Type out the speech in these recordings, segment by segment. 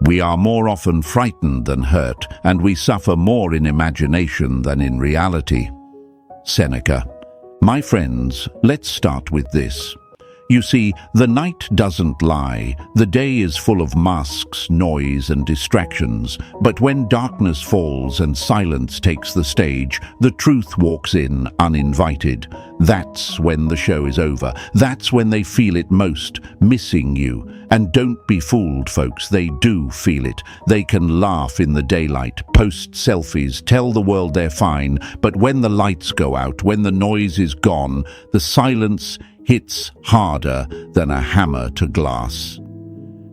We are more often frightened than hurt, and we suffer more in imagination than in reality. Seneca. My friends, let's start with this. You see, the night doesn't lie. The day is full of masks, noise, and distractions. But when darkness falls and silence takes the stage, the truth walks in uninvited. That's when the show is over. That's when they feel it most, missing you. And don't be fooled, folks, they do feel it. They can laugh in the daylight, post selfies, tell the world they're fine. But when the lights go out, when the noise is gone, the silence hits harder than a hammer to glass.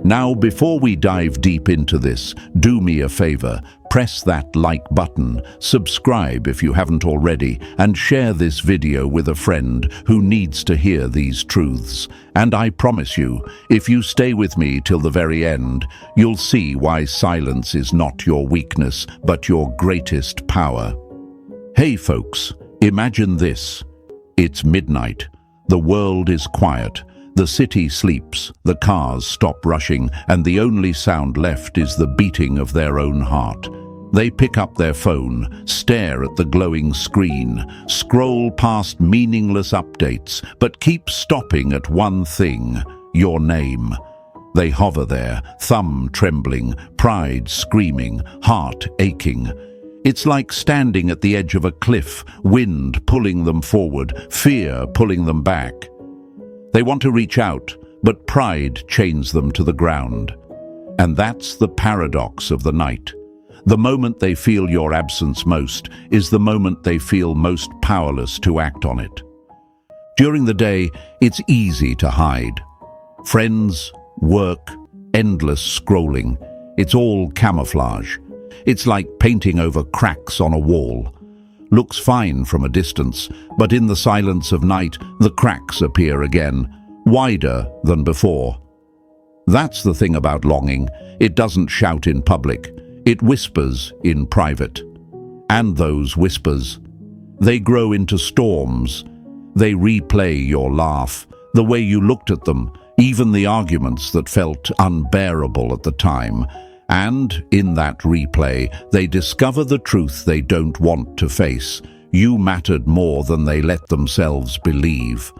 Now, before we dive deep into this, do me a favor, press that like button, subscribe if you haven't already, and share this video with a friend who needs to hear these truths. And I promise you, if you stay with me till the very end, you'll see why silence is not your weakness, but your greatest power. Hey folks, imagine this. It's midnight. The world is quiet. The city sleeps, the cars stop rushing, and the only sound left is the beating of their own heart. They pick up their phone, stare at the glowing screen, scroll past meaningless updates, but keep stopping at one thing: your name. They hover there, thumb trembling, pride screaming, heart aching. It's like standing at the edge of a cliff, wind pulling them forward, fear pulling them back. They want to reach out, but pride chains them to the ground. And that's the paradox of the night. The moment they feel your absence most is the moment they feel most powerless to act on it. During the day, it's easy to hide. Friends, work, endless scrolling. It's all camouflage. It's like painting over cracks on a wall. Looks fine from a distance, but in the silence of night, the cracks appear again, wider than before. That's the thing about longing. It doesn't shout in public. It whispers in private. And those whispers, they grow into storms. They replay your laugh, the way you looked at them, even the arguments that felt unbearable at the time. And in that replay, they discover the truth they don't want to face. You mattered more than they let themselves believe.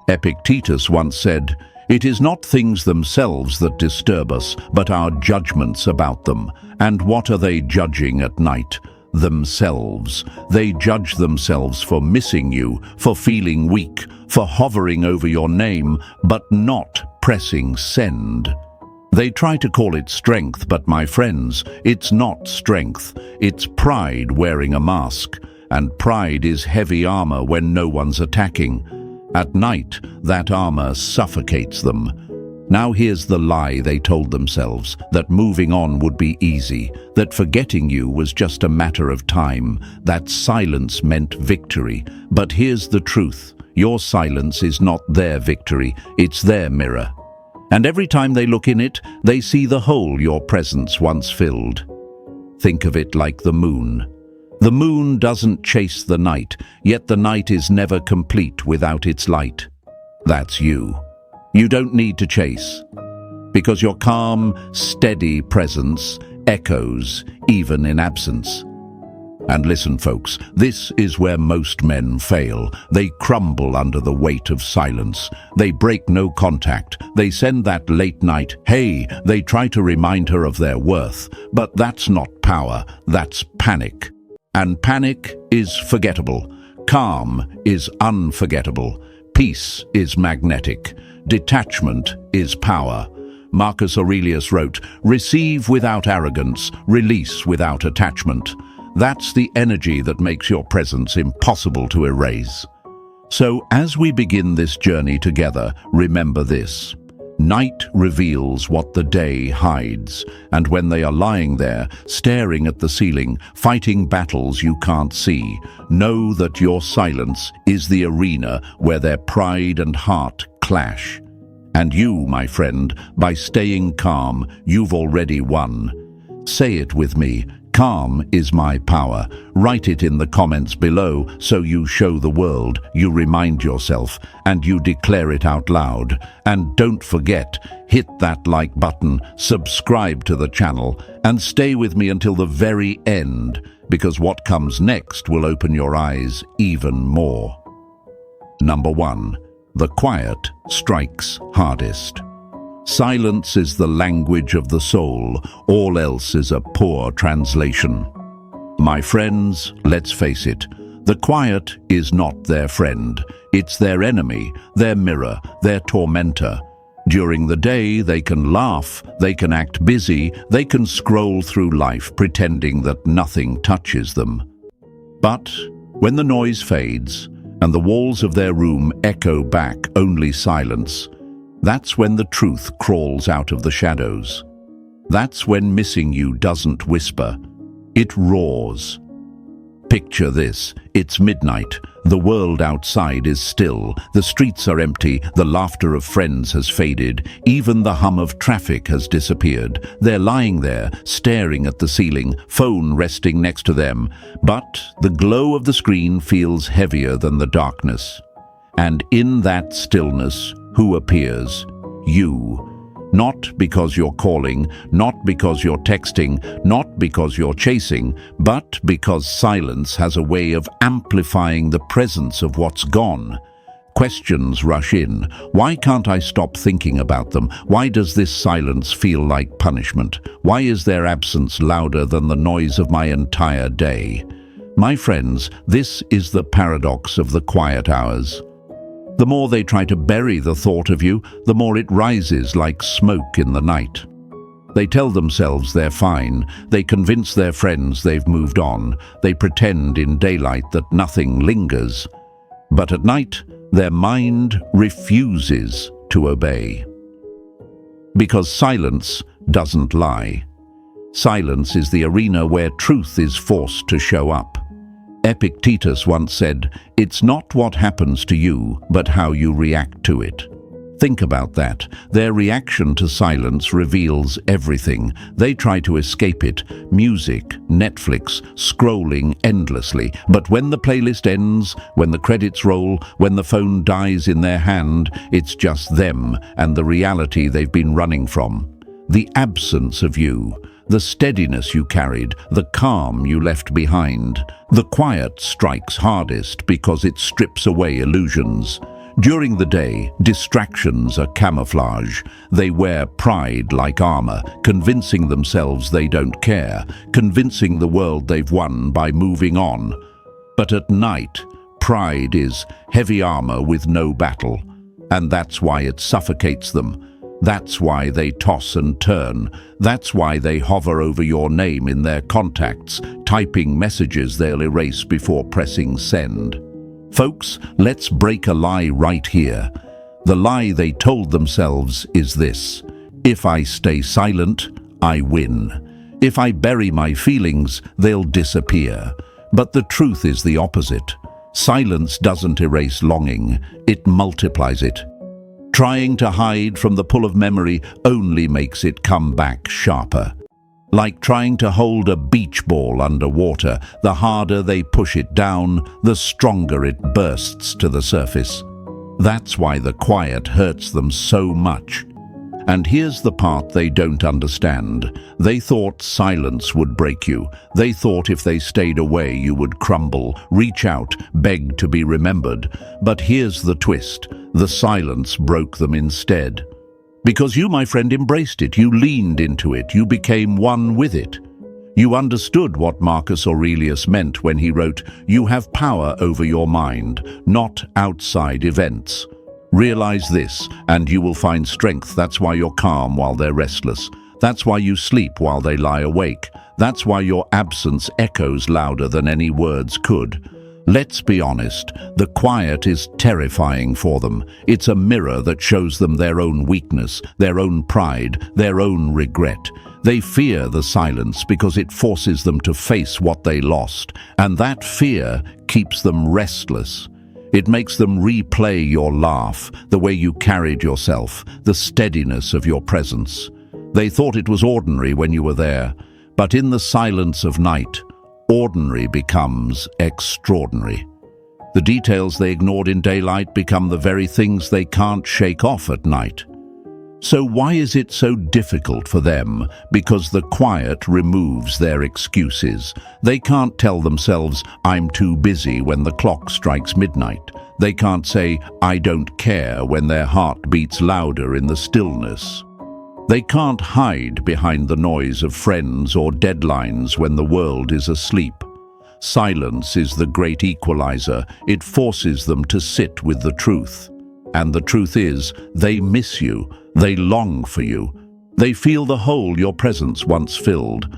Epictetus once said, "It is not things themselves that disturb us, but our judgments about them." And what are they judging at night? Themselves. They judge themselves for missing you, for feeling weak, for hovering over your name, but not pressing send. They try to call it strength, but my friends, it's not strength. It's pride wearing a mask. And pride is heavy armor when no one's attacking. At night, that armor suffocates them. Now here's the lie they told themselves, that moving on would be easy, that forgetting you was just a matter of time, that silence meant victory. But here's the truth. Your silence is not their victory, it's their mirror. And every time they look in it, they see the hole your presence once filled. Think of it like the moon. The moon doesn't chase the night, yet the night is never complete without its light. That's you. You don't need to chase, because your calm, steady presence echoes even in absence. And listen, folks, this is where most men fail. They crumble under the weight of silence. They break no contact. They send that late night, "Hey," they try to remind her of their worth. But that's not power, that's panic. And panic is forgettable. Calm is unforgettable. Peace is magnetic. Detachment is power. Marcus Aurelius wrote, "Receive without arrogance, release without attachment." That's the energy that makes your presence impossible to erase. So as we begin this journey together, remember this. Night reveals what the day hides, and when they are lying there, staring at the ceiling, fighting battles you can't see, know that your silence is the arena where their pride and heart clash. And you, my friend, by staying calm, you've already won. Say it with me. Calm is my power. Write it in the comments below so you show the world, you remind yourself, and you declare it out loud. And don't forget, hit that like button, subscribe to the channel, and stay with me until the very end, because what comes next will open your eyes even more. Number 1. The quiet strikes hardest. Silence is the language of the soul, all else is a poor translation. My friends, let's face it, the quiet is not their friend. It's their enemy, their mirror, their tormentor. During the day, they can laugh, they can act busy, they can scroll through life pretending that nothing touches them. But when the noise fades and the walls of their room echo back only silence, that's when the truth crawls out of the shadows. That's when missing you doesn't whisper, it roars. Picture this, it's midnight, the world outside is still, the streets are empty, the laughter of friends has faded, even the hum of traffic has disappeared. They're lying there, staring at the ceiling, phone resting next to them, but the glow of the screen feels heavier than the darkness. And in that stillness, who appears? You. Not because you're calling, not because you're texting, not because you're chasing, but because silence has a way of amplifying the presence of what's gone. Questions rush in. Why can't I stop thinking about them? Why does this silence feel like punishment? Why is their absence louder than the noise of my entire day? My friends, this is the paradox of the quiet hours. The more they try to bury the thought of you, the more it rises like smoke in the night. They tell themselves they're fine, they convince their friends they've moved on, they pretend in daylight that nothing lingers. But at night, their mind refuses to obey. Because silence doesn't lie. Silence is the arena where truth is forced to show up. Epictetus once said, "It's not what happens to you, but how you react to it." Think about that. Their reaction to silence reveals everything. They try to escape it. Music, Netflix, scrolling endlessly. But when the playlist ends, when the credits roll, when the phone dies in their hand, it's just them and the reality they've been running from. The absence of you. The steadiness you carried, the calm you left behind. The quiet strikes hardest because it strips away illusions. During the day, distractions are camouflage. They wear pride like armor, convincing themselves they don't care, convincing the world they've won by moving on. But at night, pride is heavy armor with no battle, and that's why it suffocates them. That's why they toss and turn. That's why they hover over your name in their contacts, typing messages they'll erase before pressing send. Folks, let's break a lie right here. The lie they told themselves is this: if I stay silent, I win. If I bury my feelings, they'll disappear. But the truth is the opposite. Silence doesn't erase longing, it multiplies it. Trying to hide from the pull of memory only makes it come back sharper. Like trying to hold a beach ball underwater, the harder they push it down, the stronger it bursts to the surface. That's why the quiet hurts them so much. And here's the part they don't understand. They thought silence would break you. They thought if they stayed away you would crumble, reach out, beg to be remembered. But here's the twist. The silence broke them instead. Because you, my friend, embraced it. You leaned into it. You became one with it. You understood what Marcus Aurelius meant when he wrote, "You have power over your mind, not outside events." Realize this, and you will find strength. That's why you're calm while they're restless. That's why you sleep while they lie awake. That's why your absence echoes louder than any words could. Let's be honest, the quiet is terrifying for them. It's a mirror that shows them their own weakness, their own pride, their own regret. They fear the silence because it forces them to face what they lost, and that fear keeps them restless. It makes them replay your laugh, the way you carried yourself, the steadiness of your presence. They thought it was ordinary when you were there, But in the silence of night, ordinary becomes extraordinary. The details they ignored in daylight become the very things they can't shake off at night. So why is it so difficult for them? Because the quiet removes their excuses. They can't tell themselves, "I'm too busy," when the clock strikes midnight. They can't say, "I don't care," when their heart beats louder in the stillness. They can't hide behind the noise of friends or deadlines when the world is asleep. Silence is the great equalizer. It forces them to sit with the truth. And the truth is, they miss you. They long for you. They feel the hole your presence once filled.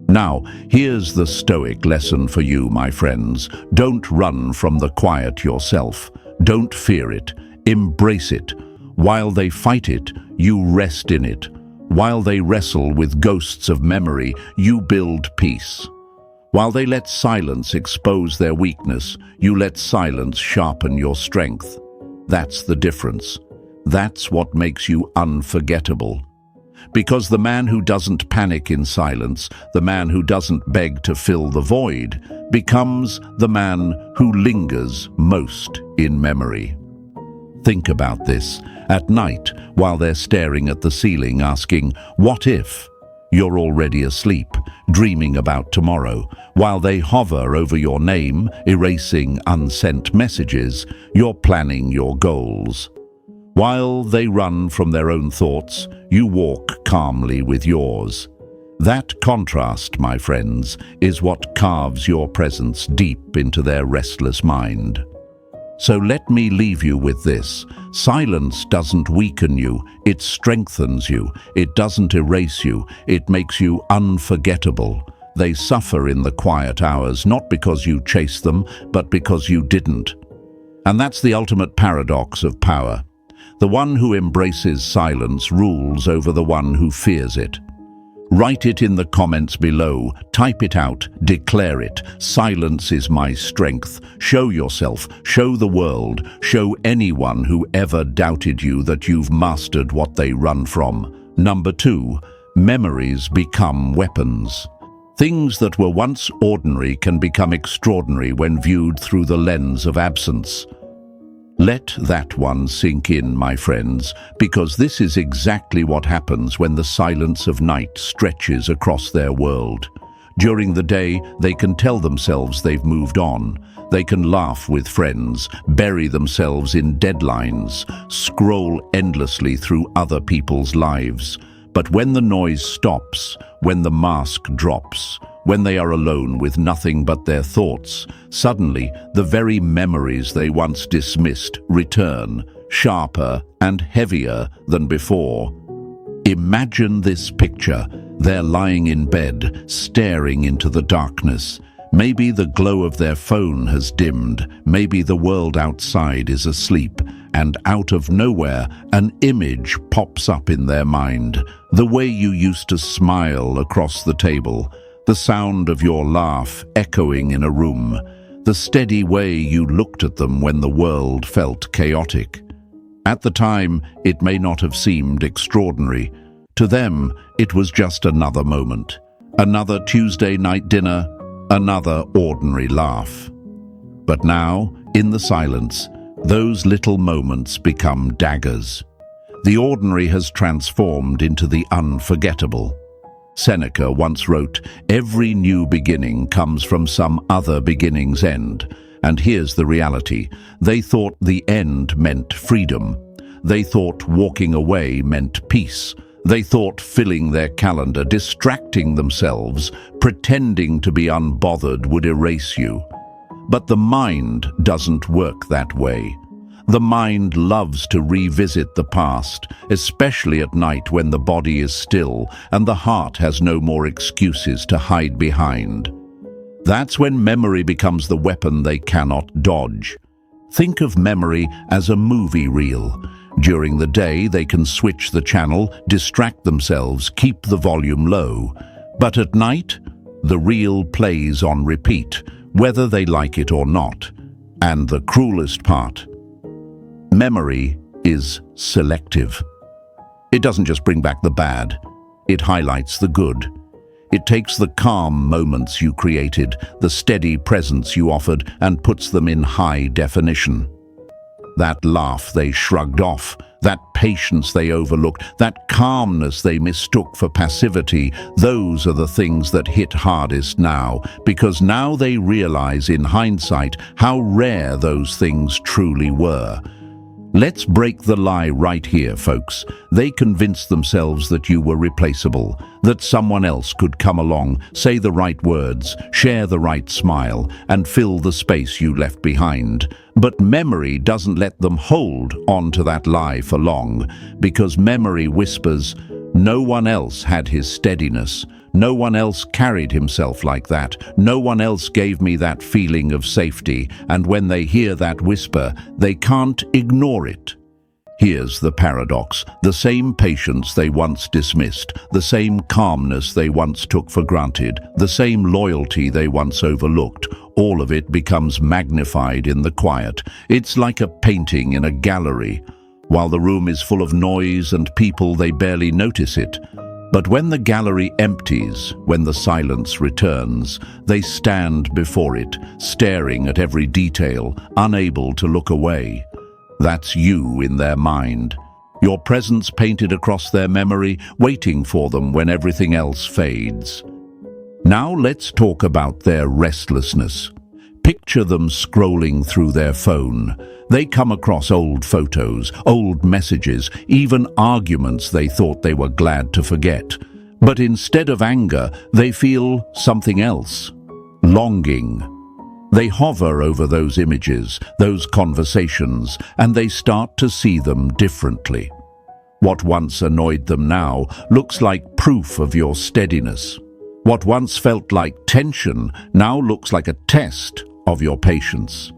Now, here's the Stoic lesson for you, my friends. Don't run from the quiet yourself. Don't fear it. Embrace it. While they fight it, you rest in it. While they wrestle with ghosts of memory, you build peace. While they let silence expose their weakness, you let silence sharpen your strength. That's the difference. That's what makes you unforgettable. Because the man who doesn't panic in silence, the man who doesn't beg to fill the void, becomes the man who lingers most in memory. Think about this. At night, while they're staring at the ceiling asking, "What if?" you're already asleep, dreaming about tomorrow. While they hover over your name, erasing unsent messages, you're planning your goals. While they run from their own thoughts, you walk calmly with yours. That contrast, my friends, is what carves your presence deep into their restless mind. So let me leave you with this. Silence doesn't weaken you, it strengthens you. It doesn't erase you, it makes you unforgettable. They suffer in the quiet hours, not because you chased them, but because you didn't. And that's the ultimate paradox of power. The one who embraces silence rules over the one who fears it. Write it in the comments below, type it out, declare it. Silence is my strength. Show yourself, show the world, show anyone who ever doubted you that you've mastered what they run from. Number 2, memories become weapons. Things that were once ordinary can become extraordinary when viewed through the lens of absence. Let that one sink in, my friends, because this is exactly what happens when the silence of night stretches across their world. During the day, they can tell themselves they've moved on. They can laugh with friends, bury themselves in deadlines, scroll endlessly through other people's lives. But when the noise stops, when the mask drops, when they are alone with nothing but their thoughts, suddenly the very memories they once dismissed return, sharper and heavier than before. Imagine this picture. They're lying in bed, staring into the darkness. Maybe the glow of their phone has dimmed, maybe the world outside is asleep, and out of nowhere, an image pops up in their mind. The way you used to smile across the table, the sound of your laugh echoing in a room, the steady way you looked at them when the world felt chaotic. At the time, it may not have seemed extraordinary. To them, it was just another moment, another Tuesday night dinner, another ordinary laugh. But now, in the silence, those little moments become daggers. The ordinary has transformed into the unforgettable. Seneca once wrote, "Every new beginning comes from some other beginning's end." And here's the reality. They thought the end meant freedom. They thought walking away meant peace. They thought filling their calendar, distracting themselves, pretending to be unbothered would erase you. But the mind doesn't work that way. The mind loves to revisit the past, especially at night when the body is still and the heart has no more excuses to hide behind. That's when memory becomes the weapon they cannot dodge. Think of memory as a movie reel. During the day, they can switch the channel, distract themselves, keep the volume low. But at night, the reel plays on repeat, whether they like it or not. And the cruelest part, memory is selective. It doesn't just bring back the bad, it highlights the good. It takes the calm moments you created, the steady presence you offered, and puts them in high definition. That laugh they shrugged off, that patience they overlooked, that calmness they mistook for passivity, those are the things that hit hardest now, because now they realize in hindsight how rare those things truly were. Let's break the lie right here, folks. They convinced themselves that you were replaceable, that someone else could come along, say the right words, share the right smile, and fill the space you left behind. But memory doesn't let them hold on to that lie for long, because memory whispers, no one else had his steadiness. No one else carried himself like that. No one else gave me that feeling of safety. And when they hear that whisper, they can't ignore it. Here's the paradox. The same patience they once dismissed, the same calmness they once took for granted, the same loyalty they once overlooked, all of it becomes magnified in the quiet. It's like a painting in a gallery. While the room is full of noise and people, they barely notice it. But when the gallery empties, when the silence returns, they stand before it, staring at every detail, unable to look away. That's you in their mind. Your presence painted across their memory, waiting for them when everything else fades. Now let's talk about their restlessness. Picture them scrolling through their phone. They come across old photos, old messages, even arguments they thought they were glad to forget. But instead of anger, they feel something else: longing. They hover over those images, those conversations, and they start to see them differently. What once annoyed them now looks like proof of your steadiness. What once felt like tension now looks like a test of your patience.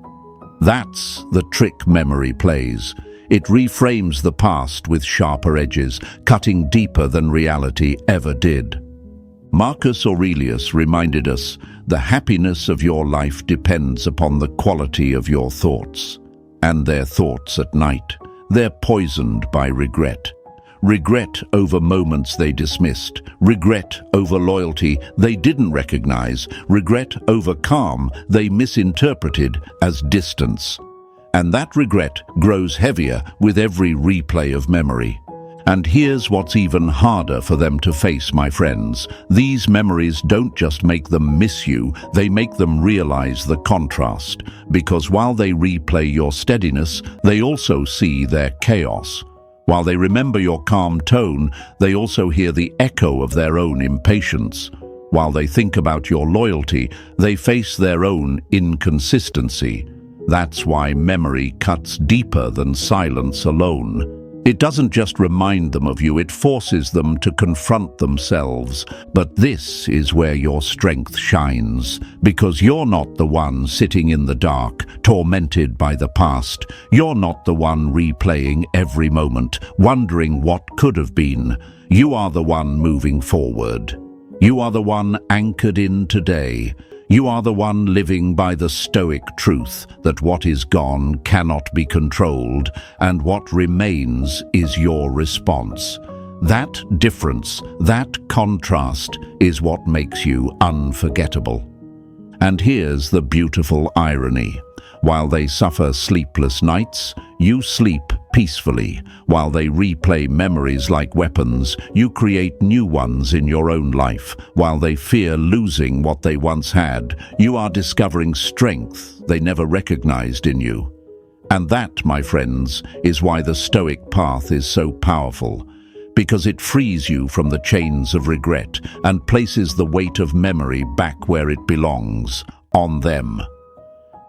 That's the trick memory plays. It reframes the past with sharper edges, cutting deeper than reality ever did. Marcus Aurelius reminded us, the happiness of your life depends upon the quality of your thoughts. And their thoughts at night, they're poisoned by regret. Regret over moments they dismissed, regret over loyalty they didn't recognize, regret over calm they misinterpreted as distance. And that regret grows heavier with every replay of memory. And here's what's even harder for them to face, my friends. These memories don't just make them miss you, they make them realize the contrast. Because while they replay your steadiness, they also see their chaos. While they remember your calm tone, they also hear the echo of their own impatience. While they think about your loyalty, they face their own inconsistency. That's why memory cuts deeper than silence alone. It doesn't just remind them of you, it forces them to confront themselves. But this is where your strength shines, because you're not the one sitting in the dark, tormented by the past. You're not the one replaying every moment, wondering what could have been. You are the one moving forward. You are the one anchored in today. You are the one living by the Stoic truth that what is gone cannot be controlled, and what remains is your response. That difference, that contrast, is what makes you unforgettable. And here's the beautiful irony. While they suffer sleepless nights, you sleep peacefully. While they replay memories like weapons, you create new ones in your own life. While they fear losing what they once had, you are discovering strength they never recognized in you. And that, my friends, is why the Stoic path is so powerful. Because it frees you from the chains of regret and places the weight of memory back where it belongs, on them.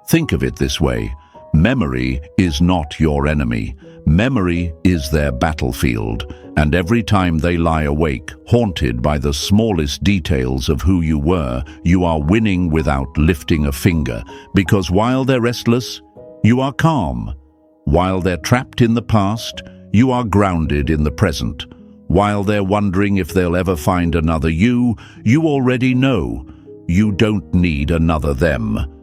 Think of it this way. Memory is not your enemy. Memory is their battlefield, and every time they lie awake, haunted by the smallest details of who you were, you are winning without lifting a finger, because while they're restless, you are calm. While they're trapped in the past, you are grounded in the present. While they're wondering if they'll ever find another you, you already know. You don't need another them.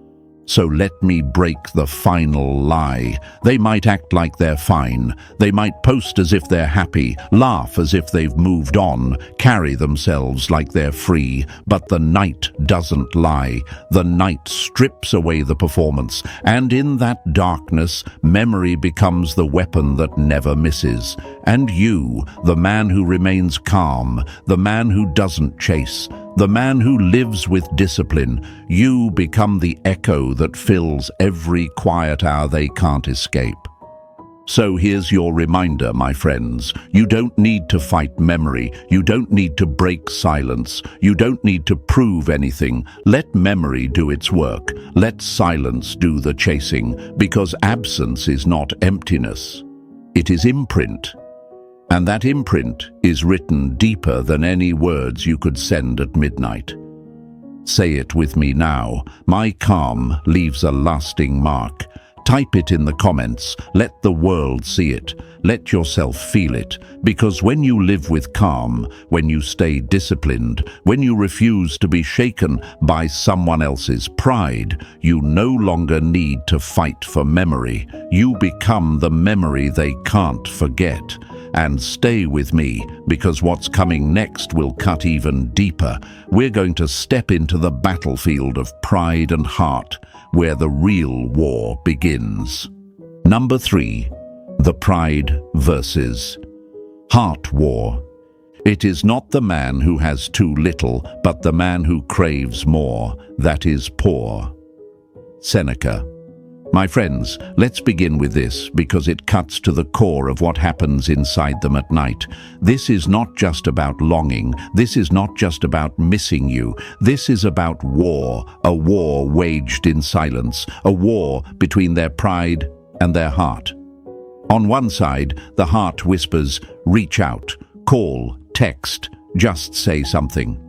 So let me break the final lie. They might act like they're fine. They might post as if they're happy, laugh as if they've moved on, carry themselves like they're free. But the night doesn't lie. The night strips away the performance, and in that darkness, memory becomes the weapon that never misses. And you, the man who remains calm, the man who doesn't chase, the man who lives with discipline, you become the echo that fills every quiet hour they can't escape. So here's your reminder, my friends. You don't need to fight memory. You don't need to break silence. You don't need to prove anything. Let memory do its work. Let silence do the chasing, because absence is not emptiness. It is imprint. And that imprint is written deeper than any words you could send at midnight. Say it with me now. My calm leaves a lasting mark. Type it in the comments. Let the world see it. Let yourself feel it. Because when you live with calm, when you stay disciplined, when you refuse to be shaken by someone else's pride, you no longer need to fight for memory. You become the memory they can't forget. And stay with me, because what's coming next will cut even deeper. We're going to step into the battlefield of pride and heart, where the real war begins. Number 3. The pride versus heart war. It is not the man who has too little, but the man who craves more, that is poor. Seneca. My friends, let's begin with this, because it cuts to the core of what happens inside them at night. This is not just about longing. This is not just about missing you. This is about war, a war waged in silence, a war between their pride and their heart. On one side, the heart whispers, reach out, call, text, just say something.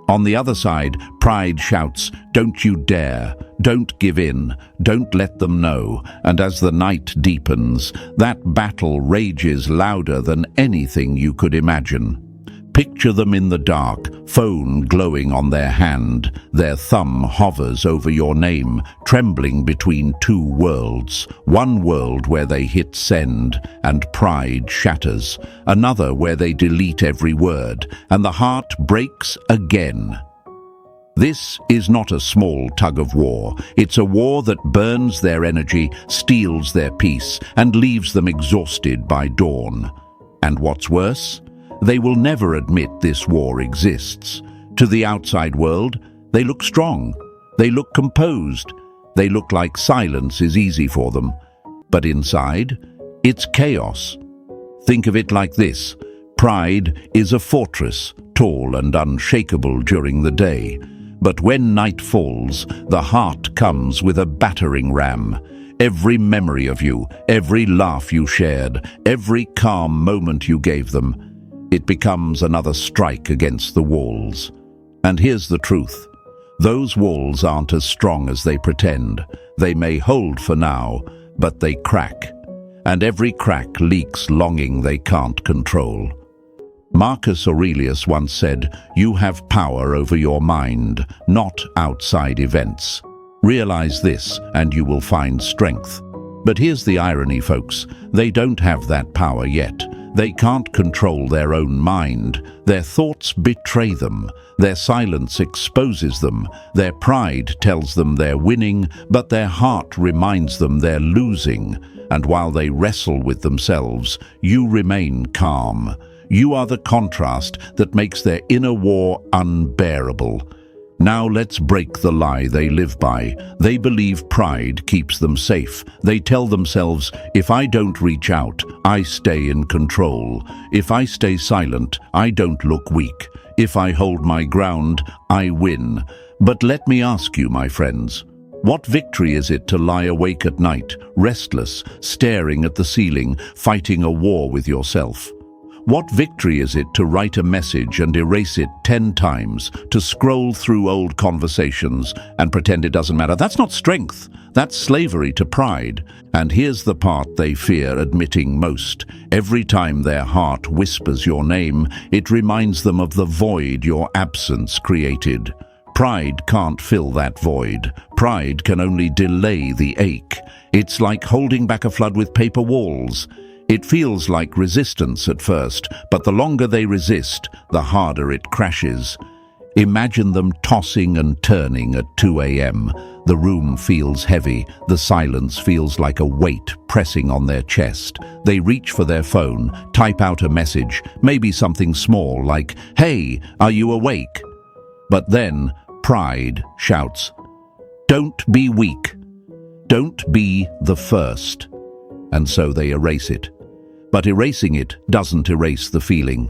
On the other side, pride shouts, don't you dare, don't give in, don't let them know. And as the night deepens, that battle rages louder than anything you could imagine. Picture them in the dark, phone glowing on their hand. Their thumb hovers over your name, trembling between two worlds. One world where they hit send, and pride shatters. Another where they delete every word, and the heart breaks again. This is not a small tug of war. It's a war that burns their energy, steals their peace, and leaves them exhausted by dawn. And what's worse? They will never admit this war exists. To the outside world, they look strong. They look composed. They look like silence is easy for them. But inside, it's chaos. Think of it like this. Pride is a fortress, tall and unshakable during the day. But when night falls, the heart comes with a battering ram. Every memory of you, every laugh you shared, every calm moment you gave them, it becomes another strike against the walls. And here's the truth. Those walls aren't as strong as they pretend. They may hold for now, but they crack. And every crack leaks longing they can't control. Marcus Aurelius once said, you have power over your mind, not outside events. Realize this, and you will find strength. But here's the irony, folks. They don't have that power yet. They can't control their own mind. Their thoughts betray them. Their silence exposes them. Their pride tells them they're winning, but their heart reminds them they're losing. And while they wrestle with themselves, you remain calm. You are the contrast that makes their inner war unbearable. Now let's break the lie they live by. They believe pride keeps them safe. They tell themselves, if I don't reach out, I stay in control. If I stay silent, I don't look weak. If I hold my ground, I win. But let me ask you, my friends, what victory is it to lie awake at night, restless, staring at the ceiling, fighting a war with yourself? What victory is it to write a message and erase it 10 times, to scroll through old conversations and pretend it doesn't matter? That's not strength. That's slavery to pride. And here's the part they fear admitting most. Every time their heart whispers your name, it reminds them of the void your absence created. Pride can't fill that void. Pride can only delay the ache. It's like holding back a flood with paper walls. It feels like resistance at first, but the longer they resist, the harder it crashes. Imagine them tossing and turning at 2 a.m. The room feels heavy. The silence feels like a weight pressing on their chest. They reach for their phone, type out a message, maybe something small like, "Hey, are you awake?" But then pride shouts, "Don't be weak. Don't be the first." And so they erase it. But erasing it doesn't erase the feeling.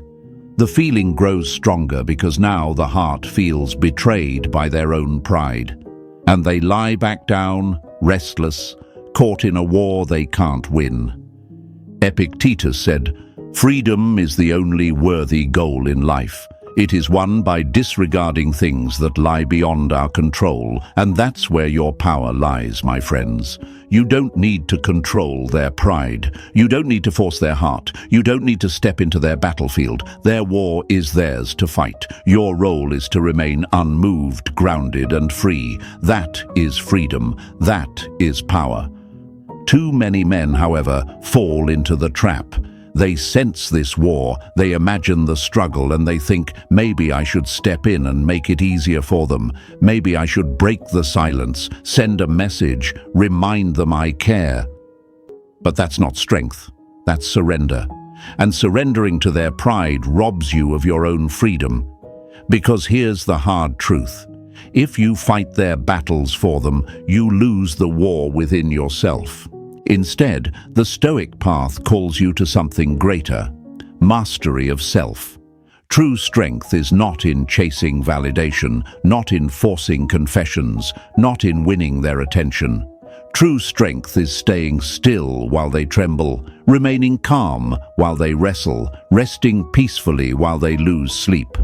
The feeling grows stronger because now the heart feels betrayed by their own pride. And they lie back down, restless, caught in a war they can't win. Epictetus said, "Freedom is the only worthy goal in life. It is won by disregarding things that lie beyond our control, and that's where your power lies, my friends. You don't need to control their pride. You don't need to force their heart. You don't need to step into their battlefield. Their war is theirs to fight. Your role is to remain unmoved, grounded, and free. That is freedom. That is power." Too many men, however, fall into the trap. They sense this war, they imagine the struggle, and they think, maybe I should step in and make it easier for them. Maybe I should break the silence, send a message, remind them I care. But that's not strength, that's surrender. And surrendering to their pride robs you of your own freedom. Because here's the hard truth. If you fight their battles for them, you lose the war within yourself. Instead, the Stoic path calls you to something greater, mastery of self. True strength is not in chasing validation, not in forcing confessions, not in winning their attention. True strength is staying still while they tremble, remaining calm while they wrestle, resting peacefully while they lose sleep.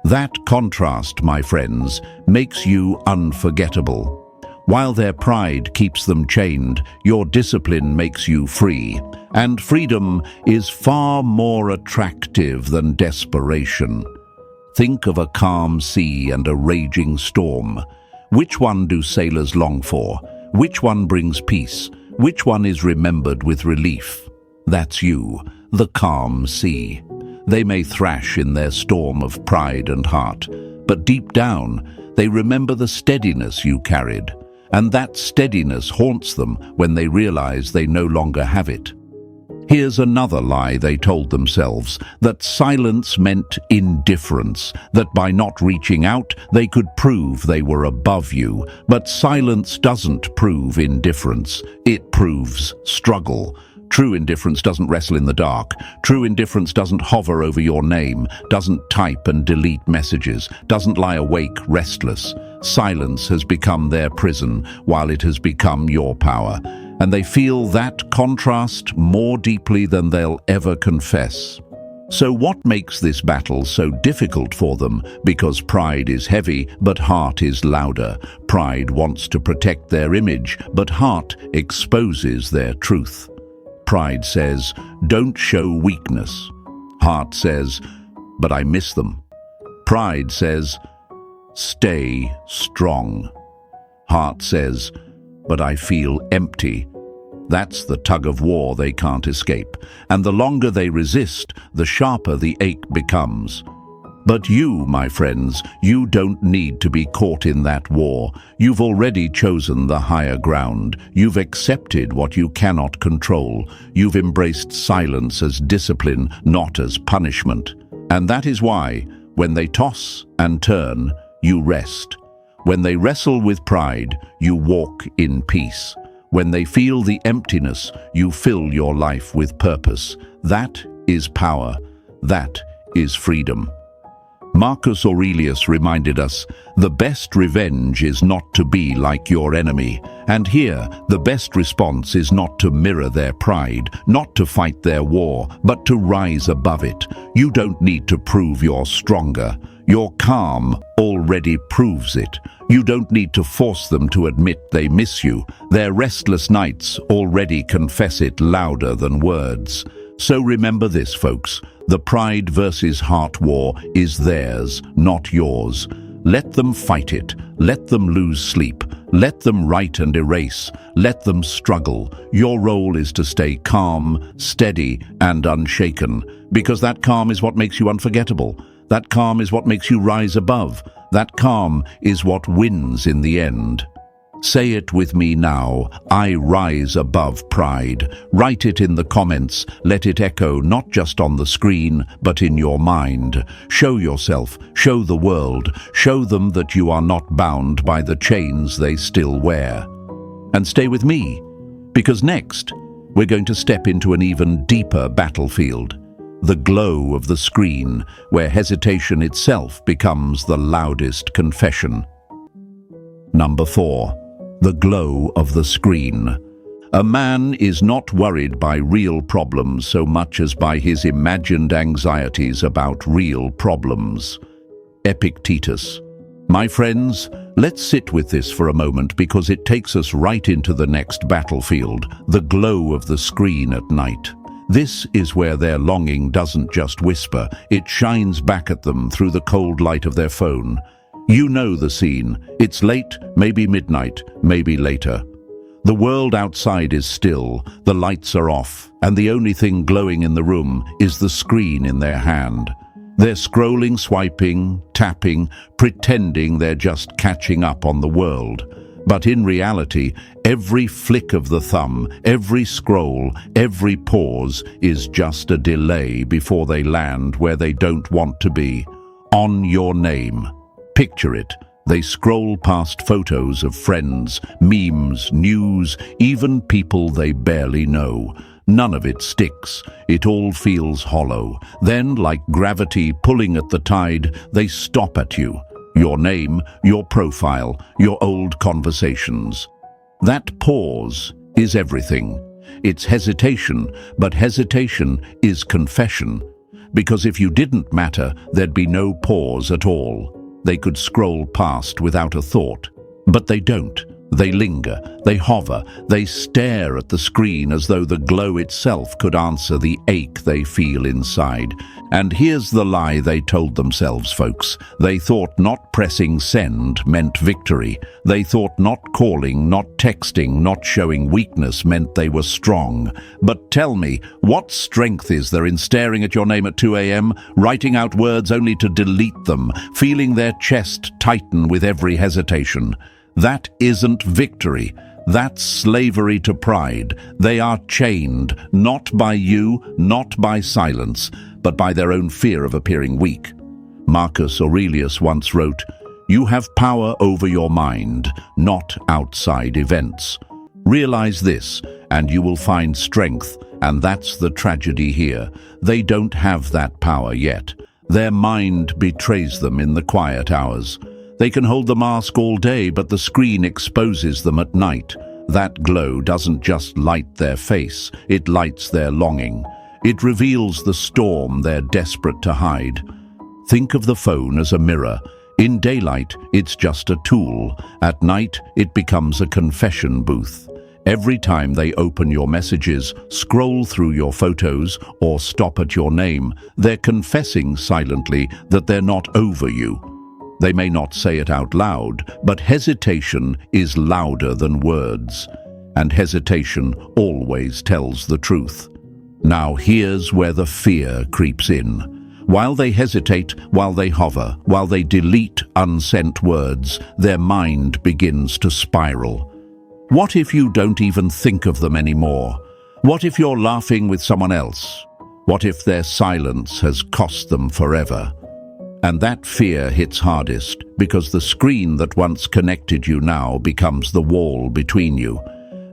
That contrast, my friends, makes you unforgettable. While their pride keeps them chained, your discipline makes you free. And freedom is far more attractive than desperation. Think of a calm sea and a raging storm. Which one do sailors long for? Which one brings peace? Which one is remembered with relief? That's you, the calm sea. They may thrash in their storm of pride and heart, but deep down, they remember the steadiness you carried. And that steadiness haunts them when they realize they no longer have it. Here's another lie they told themselves, that silence meant indifference, that by not reaching out, they could prove they were above you. But silence doesn't prove indifference, it proves struggle. True indifference doesn't wrestle in the dark. True indifference doesn't hover over your name, doesn't type and delete messages, doesn't lie awake restless. Silence has become their prison, while it has become your power. And they feel that contrast more deeply than they'll ever confess. So what makes this battle so difficult for them? Because pride is heavy, but heart is louder. Pride wants to protect their image, but heart exposes their truth. Pride says, "Don't show weakness." Heart says, "But I miss them." Pride says, "Stay strong." Heart says, "But I feel empty." That's the tug of war they can't escape. And the longer they resist, the sharper the ache becomes. But you, my friends, you don't need to be caught in that war. You've already chosen the higher ground. You've accepted what you cannot control. You've embraced silence as discipline, not as punishment. And that is why, when they toss and turn, you rest. When they wrestle with pride, you walk in peace. When they feel the emptiness, you fill your life with purpose. That is power. That is freedom. Marcus Aurelius reminded us, the best revenge is not to be like your enemy. And here, the best response is not to mirror their pride, not to fight their war, but to rise above it. You don't need to prove you're stronger. Your calm already proves it. You don't need to force them to admit they miss you. Their restless nights already confess it louder than words. So remember this, folks. The pride versus heart war is theirs, not yours. Let them fight it. Let them lose sleep. Let them write and erase. Let them struggle. Your role is to stay calm, steady, and unshaken, because that calm is what makes you unforgettable. That calm is what makes you rise above. That calm is what wins in the end. Say it with me now. I rise above pride. Write it in the comments. Let it echo not just on the screen, but in your mind. Show yourself. Show the world. Show them that you are not bound by the chains they still wear. And stay with me, because next, we're going to step into an even deeper battlefield. The glow of the screen, where hesitation itself becomes the loudest confession. Number 4. The glow of the screen. A man is not worried by real problems so much as by his imagined anxieties about real problems. Epictetus. My friends, let's sit with this for a moment because it takes us right into the next battlefield, the glow of the screen at night. This is where their longing doesn't just whisper, it shines back at them through the cold light of their phone. You know the scene. It's late, maybe midnight, maybe later. The world outside is still, the lights are off, and the only thing glowing in the room is the screen in their hand. They're scrolling, swiping, tapping, pretending they're just catching up on the world. But in reality, every flick of the thumb, every scroll, every pause is just a delay before they land where they don't want to be. On your name. Picture it. They scroll past photos of friends, memes, news, even people they barely know. None of it sticks. It all feels hollow. Then, like gravity pulling at the tide, they stop at you. Your name, your profile, your old conversations. That pause is everything. It's hesitation, but hesitation is confession. Because if you didn't matter, there'd be no pause at all. They could scroll past without a thought. But they don't. They linger, they hover, they stare at the screen as though the glow itself could answer the ache they feel inside. And here's the lie they told themselves, folks. They thought not pressing send meant victory. They thought not calling, not texting, not showing weakness meant they were strong. But tell me, what strength is there in staring at your name at 2 a.m., writing out words only to delete them, feeling their chest tighten with every hesitation? That isn't victory. That's slavery to pride. They are chained, not by you, not by silence, but by their own fear of appearing weak. Marcus Aurelius once wrote, "You have power over your mind, not outside events." Realize this, and you will find strength, and that's the tragedy here. They don't have that power yet. Their mind betrays them in the quiet hours. They can hold the mask all day, but the screen exposes them at night. That glow doesn't just light their face, it lights their longing. It reveals the storm they're desperate to hide. Think of the phone as a mirror. In daylight, it's just a tool. At night, it becomes a confession booth. Every time they open your messages, scroll through your photos, or stop at your name, they're confessing silently that they're not over you. They may not say it out loud, but hesitation is louder than words. And hesitation always tells the truth. Now here's where the fear creeps in. While they hesitate, while they hover, while they delete unsent words, their mind begins to spiral. What if you don't even think of them anymore? What if you're laughing with someone else? What if their silence has cost them forever? And that fear hits hardest because the screen that once connected you now becomes the wall between you.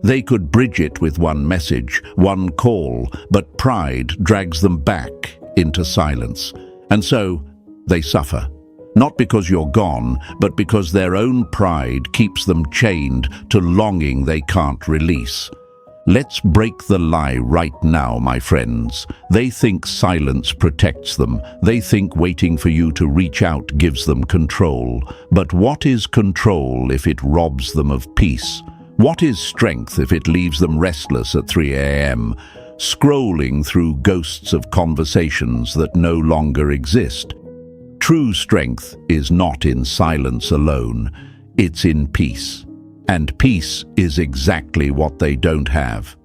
They could bridge it with one message, one call, but pride drags them back into silence. And so they suffer. Not because you're gone, but because their own pride keeps them chained to longing they can't release. Let's break the lie right now, my friends. They think silence protects them. They think waiting for you to reach out gives them control. But what is control if it robs them of peace? What is strength if it leaves them restless at 3 a.m., scrolling through ghosts of conversations that no longer exist? True strength is not in silence alone, it's in peace. And peace is exactly what they don't have.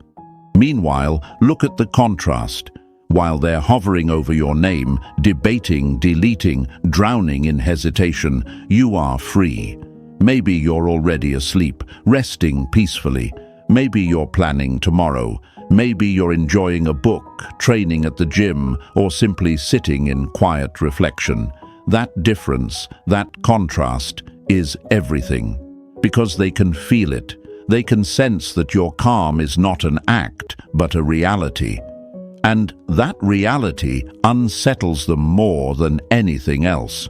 Meanwhile, look at the contrast. While they're hovering over your name, debating, deleting, drowning in hesitation, you are free. Maybe you're already asleep, resting peacefully. Maybe you're planning tomorrow. Maybe you're enjoying a book, training at the gym, or simply sitting in quiet reflection. That difference, that contrast, is everything. Because they can feel it. They can sense that your calm is not an act, but a reality. And that reality unsettles them more than anything else.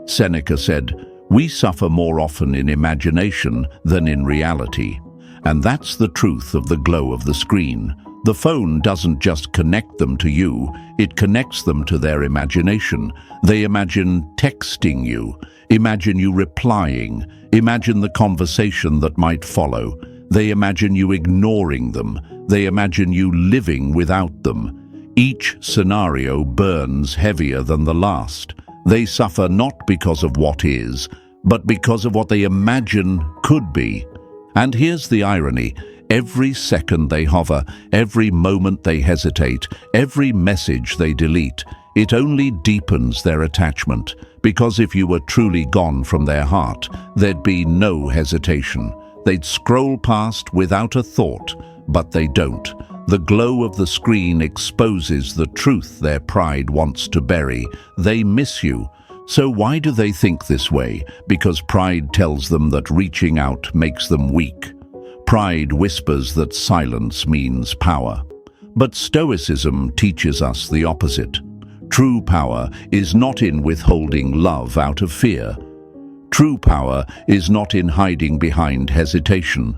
Seneca said, "We suffer more often in imagination than in reality." And that's the truth of the glow of the screen. The phone doesn't just connect them to you, it connects them to their imagination. They imagine texting you, imagine you replying, imagine the conversation that might follow. They imagine you ignoring them. They imagine you living without them. Each scenario burns heavier than the last. They suffer not because of what is, but because of what they imagine could be. And here's the irony. Every second they hover, every moment they hesitate, every message they delete, it only deepens their attachment. Because if you were truly gone from their heart, there'd be no hesitation. They'd scroll past without a thought, but they don't. The glow of the screen exposes the truth their pride wants to bury. They miss you. So why do they think this way? Because pride tells them that reaching out makes them weak. Pride whispers that silence means power. But Stoicism teaches us the opposite. True power is not in withholding love out of fear. True power is not in hiding behind hesitation.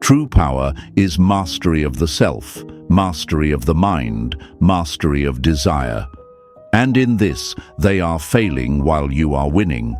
True power is mastery of the self, mastery of the mind, mastery of desire. And in this, they are failing while you are winning.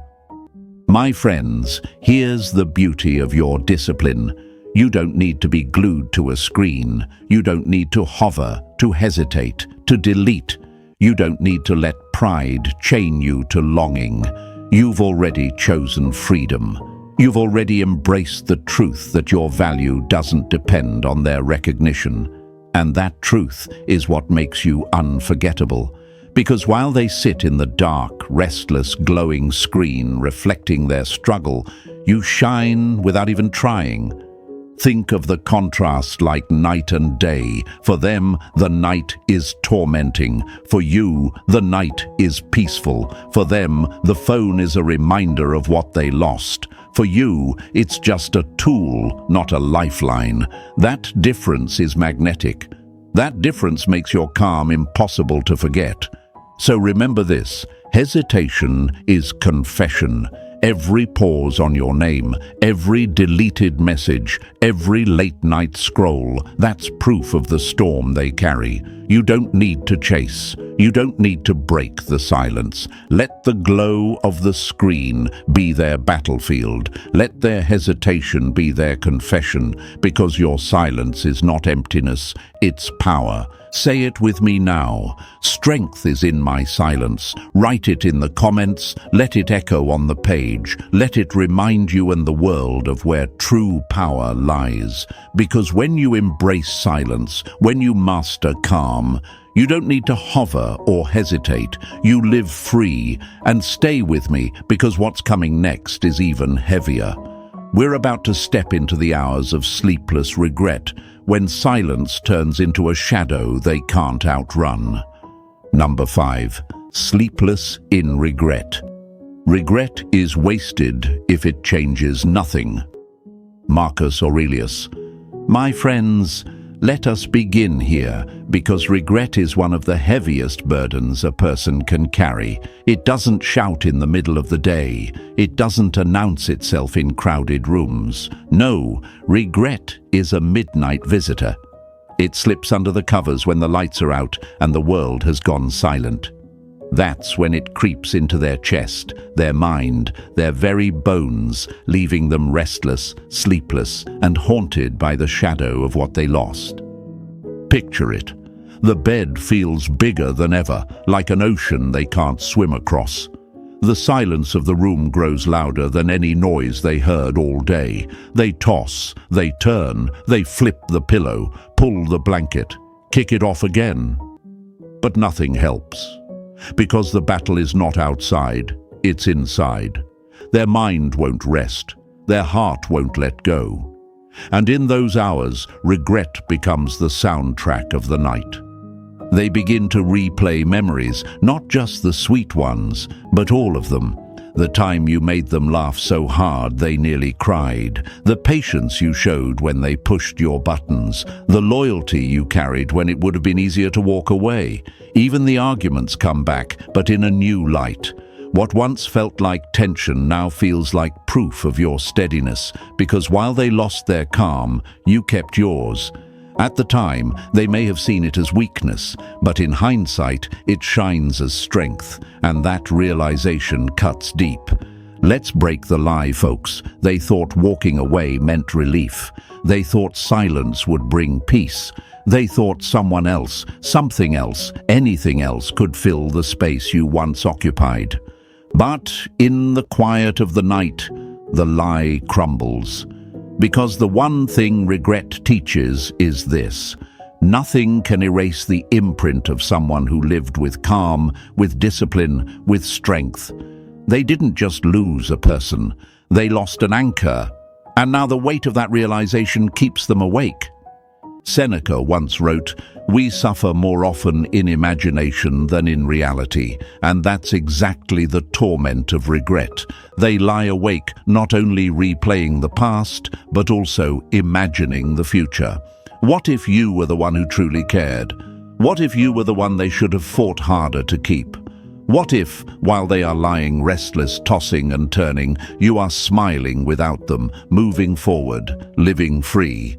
My friends, here's the beauty of your discipline. You don't need to be glued to a screen. You don't need to hover, to hesitate, to delete. You don't need to let pride chain you to longing. You've already chosen freedom. You've already embraced the truth that your value doesn't depend on their recognition. And that truth is what makes you unforgettable. Because while they sit in the dark, restless, glowing screen reflecting their struggle, you shine without even trying. Think of the contrast like night and day. For them, the night is tormenting. For you, the night is peaceful. For them, the phone is a reminder of what they lost. For you, it's just a tool, not a lifeline. That difference is magnetic. That difference makes your calm impossible to forget. So remember this, hesitation is confession. Every pause on your name, every deleted message, every late-night scroll, that's proof of the storm they carry. You don't need to chase. You don't need to break the silence. Let the glow of the screen be their battlefield. Let their hesitation be their confession, because your silence is not emptiness, it's power. Say it with me now. Strength is in my silence. Write it in the comments. Let it echo on the page. Let it remind you and the world of where true power lies. Because when you embrace silence, when you master calm, you don't need to hover or hesitate. You live free. And stay with me, because what's coming next is even heavier. We're about to step into the hours of sleepless regret, when silence turns into a shadow they can't outrun. Number 5. Sleepless in regret. Regret is wasted if it changes nothing. Marcus Aurelius. My friends, let us begin here, because regret is one of the heaviest burdens a person can carry. It doesn't shout in the middle of the day. It doesn't announce itself in crowded rooms. No, regret is a midnight visitor. It slips under the covers when the lights are out and the world has gone silent. That's when it creeps into their chest, their mind, their very bones, leaving them restless, sleepless, and haunted by the shadow of what they lost. Picture it. The bed feels bigger than ever, like an ocean they can't swim across. The silence of the room grows louder than any noise they heard all day. They toss, they turn, they flip the pillow, pull the blanket, kick it off again. But nothing helps, because the battle is not outside, it's inside. Their mind won't rest, their heart won't let go. And in those hours, regret becomes the soundtrack of the night. They begin to replay memories, not just the sweet ones, but all of them. The time you made them laugh so hard they nearly cried, the patience you showed when they pushed your buttons, the loyalty you carried when it would have been easier to walk away. Even the arguments come back, but in a new light. What once felt like tension now feels like proof of your steadiness, because while they lost their calm, you kept yours. At the time, they may have seen it as weakness, but in hindsight, it shines as strength, and that realization cuts deep. Let's break the lie, folks. They thought walking away meant relief. They thought silence would bring peace. They thought someone else, something else, anything else could fill the space you once occupied. But in the quiet of the night, the lie crumbles. Because the one thing regret teaches is this: nothing can erase the imprint of someone who lived with calm, with discipline, with strength. They didn't just lose a person, they lost an anchor, and now the weight of that realization keeps them awake. Seneca once wrote, "We suffer more often in imagination than in reality," and that's exactly the torment of regret. They lie awake, not only replaying the past, but also imagining the future. What if you were the one who truly cared? What if you were the one they should have fought harder to keep? What if, while they are lying restless, tossing and turning, you are smiling without them, moving forward, living free?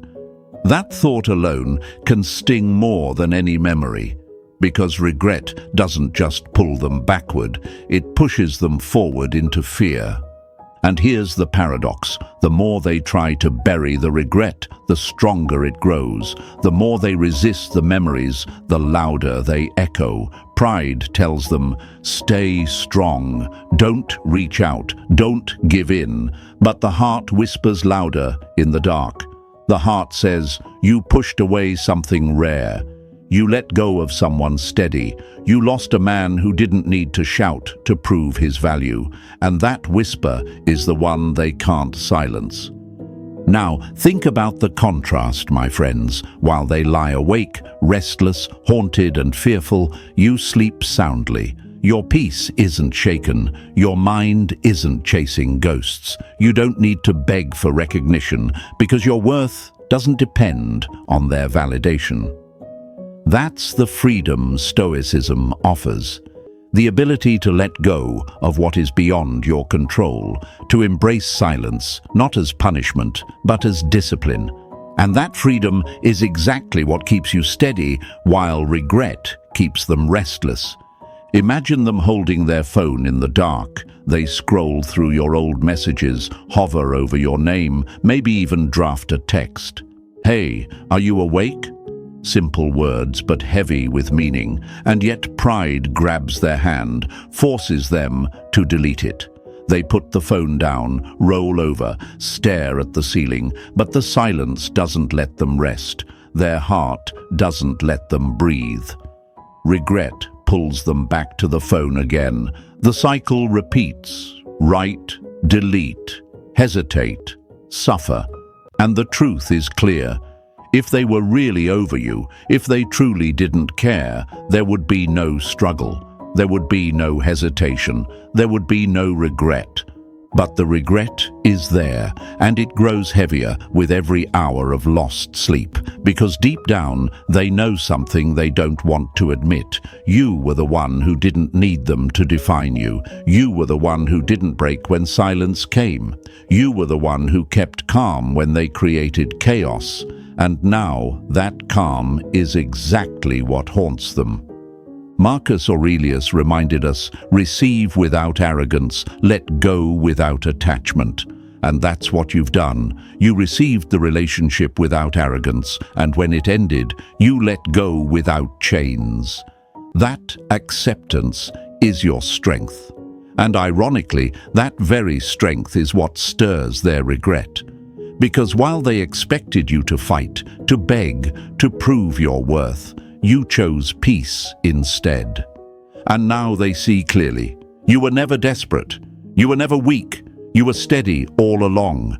That thought alone can sting more than any memory, because regret doesn't just pull them backward, it pushes them forward into fear. And here's the paradox: the more they try to bury the regret, the stronger it grows. The more they resist the memories, the louder they echo. Pride tells them, stay strong, don't reach out, don't give in. But the heart whispers louder in the dark. The heart says, you pushed away something rare. You let go of someone steady. You lost a man who didn't need to shout to prove his value. And that whisper is the one they can't silence. Now, think about the contrast, my friends. While they lie awake, restless, haunted and fearful, you sleep soundly. Your peace isn't shaken. Your mind isn't chasing ghosts. You don't need to beg for recognition, because your worth doesn't depend on their validation. That's the freedom Stoicism offers. The ability to let go of what is beyond your control, to embrace silence, not as punishment, but as discipline. And that freedom is exactly what keeps you steady, while regret keeps them restless. Imagine them holding their phone in the dark. They scroll through your old messages, hover over your name, maybe even draft a text. Hey, are you awake? Simple words, but heavy with meaning, and yet pride grabs their hand, forces them to delete it. They put the phone down, roll over, stare at the ceiling, but the silence doesn't let them rest. Their heart doesn't let them breathe. Regret pulls them back to the phone again. The cycle repeats. Write, delete, hesitate, suffer. And the truth is clear. If they were really over you, if they truly didn't care, there would be no struggle. There would be no hesitation. There would be no regret. But the regret is there, and it grows heavier with every hour of lost sleep, because deep down they know something they don't want to admit. You were the one who didn't need them to define you. You were the one who didn't break when silence came. You were the one who kept calm when they created chaos. And now that calm is exactly what haunts them. Marcus Aurelius reminded us, receive without arrogance, let go without attachment. And that's what you've done. You received the relationship without arrogance, and when it ended, you let go without chains. That acceptance is your strength. And ironically, that very strength is what stirs their regret. Because while they expected you to fight, to beg, to prove your worth, you chose peace instead. And now they see clearly. You were never desperate. You were never weak. You were steady all along.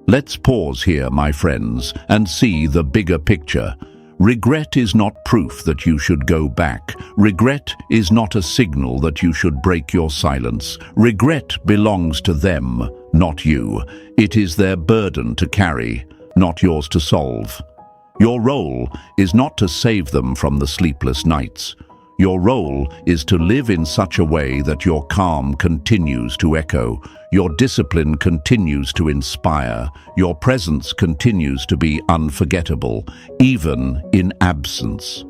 Let's pause here, my friends, and see the bigger picture. Regret is not proof that you should go back. Regret is not a signal that you should break your silence. Regret belongs to them, not you. It is their burden to carry, not yours to solve. Your role is not to save them from the sleepless nights. Your role is to live in such a way that your calm continues to echo, your discipline continues to inspire, your presence continues to be unforgettable, even in absence.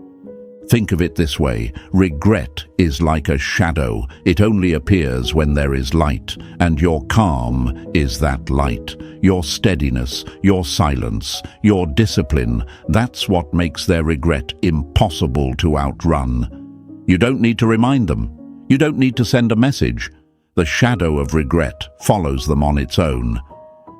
Think of it this way: regret is like a shadow. It only appears when there is light, and your calm is that light. Your steadiness, your silence, your discipline, that's what makes their regret impossible to outrun. You don't need to remind them. You don't need to send a message. The shadow of regret follows them on its own.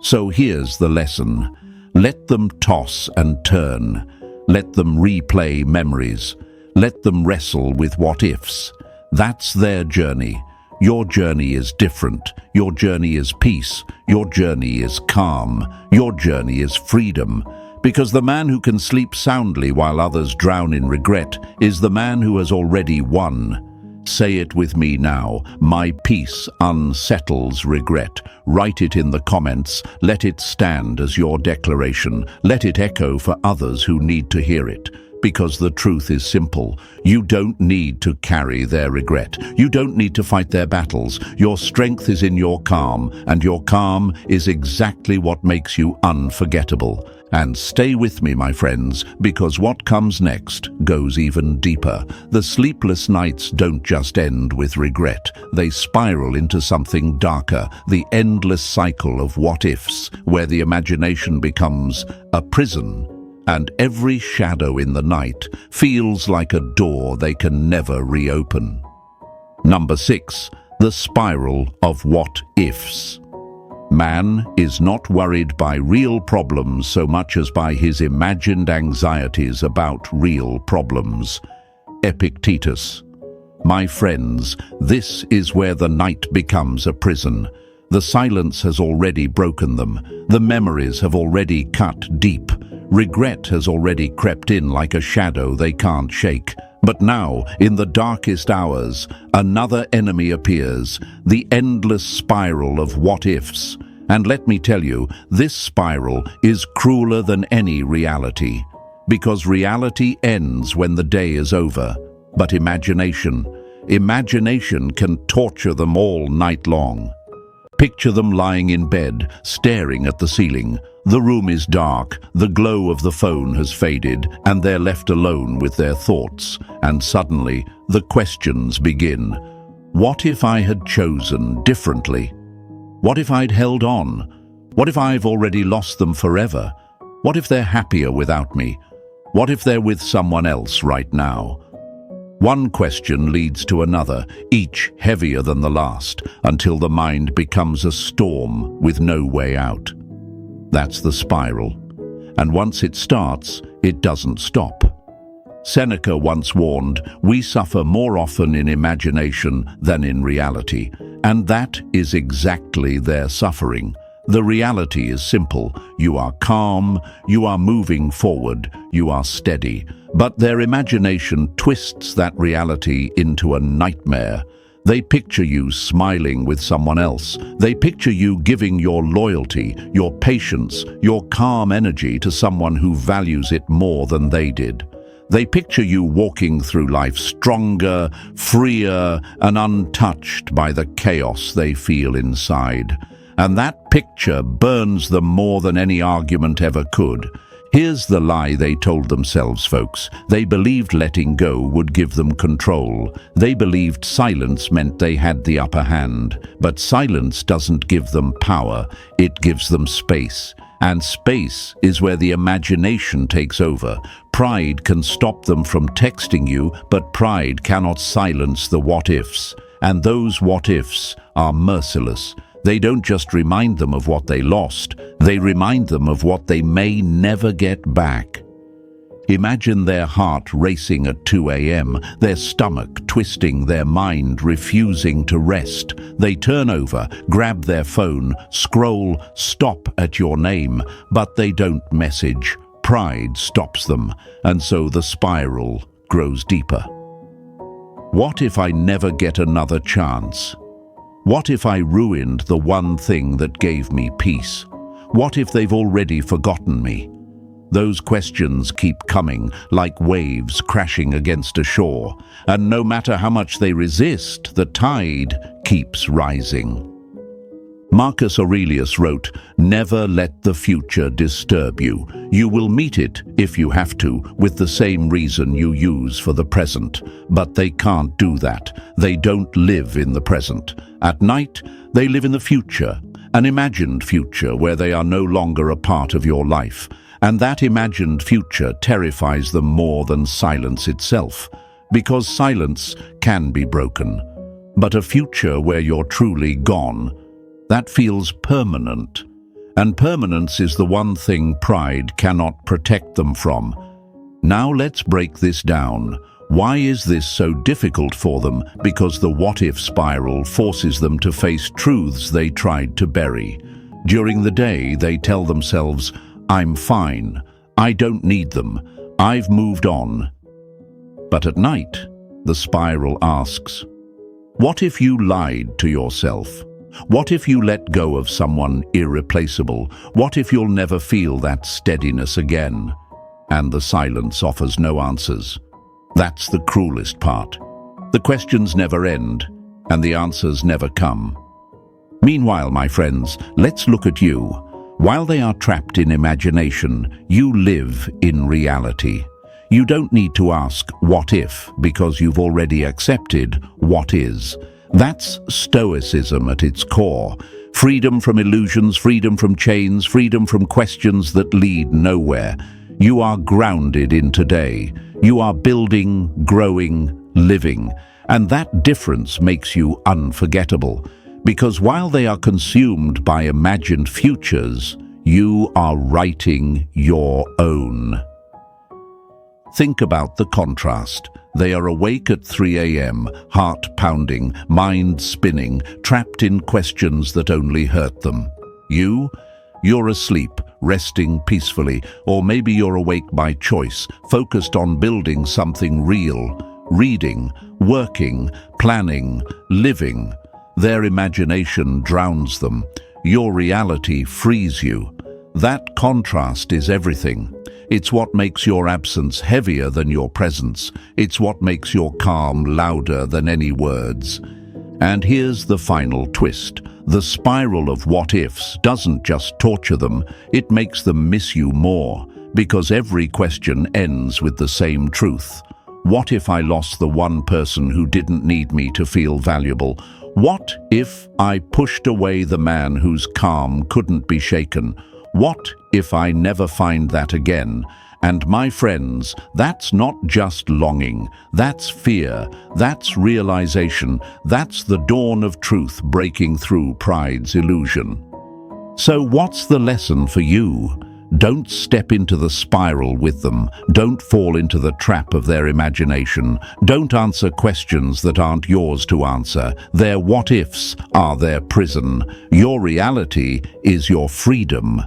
So here's the lesson. Let them toss and turn. Let them replay memories. Let them wrestle with what-ifs. That's their journey. Your journey is different. Your journey is peace. Your journey is calm. Your journey is freedom. Because the man who can sleep soundly while others drown in regret is the man who has already won. Say it with me now. My peace unsettles regret. Write it in the comments. Let it stand as your declaration. Let it echo for others who need to hear it. Because the truth is simple. You don't need to carry their regret. You don't need to fight their battles. Your strength is in your calm, and your calm is exactly what makes you unforgettable. And stay with me, my friends, because what comes next goes even deeper. The sleepless nights don't just end with regret. They spiral into something darker, the endless cycle of what-ifs, where the imagination becomes a prison, and every shadow in the night feels like a door they can never reopen. Number 6, the spiral of what-ifs. Man is not worried by real problems so much as by his imagined anxieties about real problems. Epictetus. My friends, this is where the night becomes a prison. The silence has already broken them. The memories have already cut deep. Regret has already crept in like a shadow they can't shake. But now, in the darkest hours, another enemy appears, the endless spiral of what-ifs. And let me tell you, this spiral is crueler than any reality. Because reality ends when the day is over. But imagination can torture them all night long. Picture them lying in bed, staring at the ceiling. The room is dark, the glow of the phone has faded, and they're left alone with their thoughts. And suddenly, the questions begin. What if I had chosen differently? What if I'd held on? What if I've already lost them forever? What if they're happier without me? What if they're with someone else right now? One question leads to another, each heavier than the last, until the mind becomes a storm with no way out. That's the spiral. And once it starts, it doesn't stop. Seneca once warned, "We suffer more often in imagination than in reality." And that is exactly their suffering. The reality is simple. You are calm, you are moving forward, you are steady. But their imagination twists that reality into a nightmare. They picture you smiling with someone else. They picture you giving your loyalty, your patience, your calm energy to someone who values it more than they did. They picture you walking through life stronger, freer, and untouched by the chaos they feel inside. And that picture burns them more than any argument ever could. Here's the lie they told themselves, folks. They believed letting go would give them control. They believed silence meant they had the upper hand. But silence doesn't give them power, it gives them space. And space is where the imagination takes over. Pride can stop them from texting you, but pride cannot silence the what-ifs. And those what-ifs are merciless. They don't just remind them of what they lost, they remind them of what they may never get back. Imagine their heart racing at 2 a.m., their stomach twisting, their mind refusing to rest. They turn over, grab their phone, scroll, stop at your name, but they don't message. Pride stops them, and so the spiral grows deeper. What if I never get another chance? What if I ruined the one thing that gave me peace? What if they've already forgotten me? Those questions keep coming like waves crashing against a shore, and no matter how much they resist, the tide keeps rising. Marcus Aurelius wrote, "Never let the future disturb you. You will meet it, if you have to, with the same reason you use for the present. But they can't do that. They don't live in the present. At night, they live in the future, an imagined future where they are no longer a part of your life. And that imagined future terrifies them more than silence itself, because silence can be broken. But a future where you're truly gone, that feels permanent. And permanence is the one thing pride cannot protect them from. Now let's break this down. Why is this so difficult for them? Because the what-if spiral forces them to face truths they tried to bury. During the day, they tell themselves, "I'm fine. I don't need them. I've moved on." But at night, the spiral asks, what if you lied to yourself? What if you let go of someone irreplaceable? What if you'll never feel that steadiness again? And the silence offers no answers. That's the cruelest part. The questions never end, and the answers never come. Meanwhile, my friends, let's look at you. While they are trapped in imagination, you live in reality. You don't need to ask, what if, because you've already accepted what is. That's Stoicism at its core. Freedom from illusions, freedom from chains, freedom from questions that lead nowhere. You are grounded in today. You are building, growing, living. And that difference makes you unforgettable. Because while they are consumed by imagined futures, you are writing your own. Think about the contrast. They are awake at 3 a.m., heart pounding, mind spinning, trapped in questions that only hurt them. You're asleep, resting peacefully, or maybe you're awake by choice, focused on building something real, reading, working, planning, living. Their imagination drowns them. Your reality frees you. That contrast is everything. It's what makes your absence heavier than your presence. It's what makes your calm louder than any words. And here's the final twist. The spiral of what-ifs doesn't just torture them, it makes them miss you more, because every question ends with the same truth. What if I lost the one person who didn't need me to feel valuable? What if I pushed away the man whose calm couldn't be shaken? What if I never find that again? And my friends, that's not just longing, that's fear, that's realization, that's the dawn of truth breaking through pride's illusion. So what's the lesson for you? Don't step into the spiral with them. Don't fall into the trap of their imagination. Don't answer questions that aren't yours to answer. Their what-ifs are their prison. Your reality is your freedom.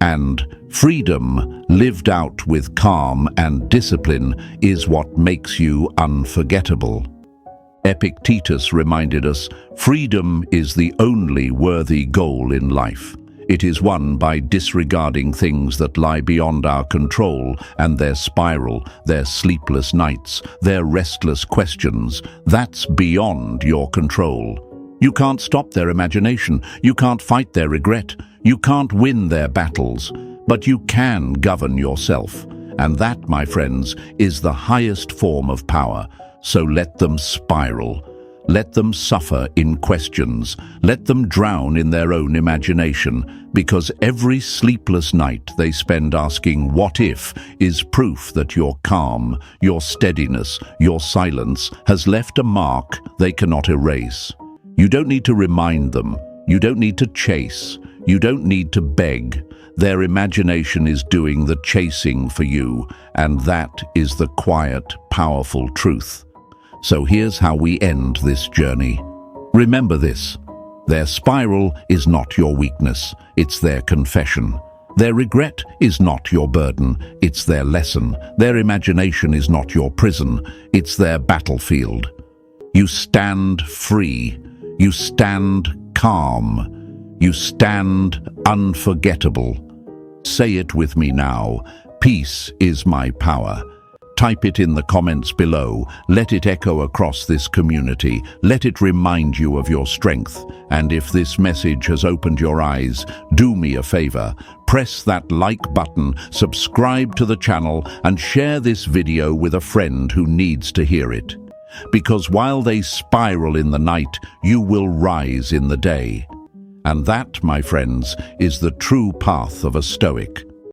And freedom, lived out with calm and discipline, is what makes you unforgettable. Epictetus reminded us, freedom is the only worthy goal in life. It is won by disregarding things that lie beyond our control and their spiral, their sleepless nights, their restless questions. That's beyond your control. You can't stop their imagination. You can't fight their regret. You can't win their battles. But you can govern yourself, and that, my friends, is the highest form of power. So let them spiral. Let them suffer in questions. Let them drown in their own imagination, because every sleepless night they spend asking "what if" is proof that your calm, your steadiness, your silence has left a mark they cannot erase. You don't need to remind them. You don't need to chase. You don't need to beg. Their imagination is doing the chasing for you, and that is the quiet, powerful truth. So here's how we end this journey. Remember this: their spiral is not your weakness, it's their confession. Their regret is not your burden, it's their lesson. Their imagination is not your prison, it's their battlefield. You stand free, you stand calm, you stand unforgettable. Say it with me now: peace is my power. Type it in the comments below. Let it echo across this community. Let it remind you of your strength. And if this message has opened your eyes, do me a favor. Press that like button, subscribe to the channel, and share this video with a friend who needs to hear it. Because while they spiral in the night, you will rise in the day. And that, my friends, is the true path of a Stoic.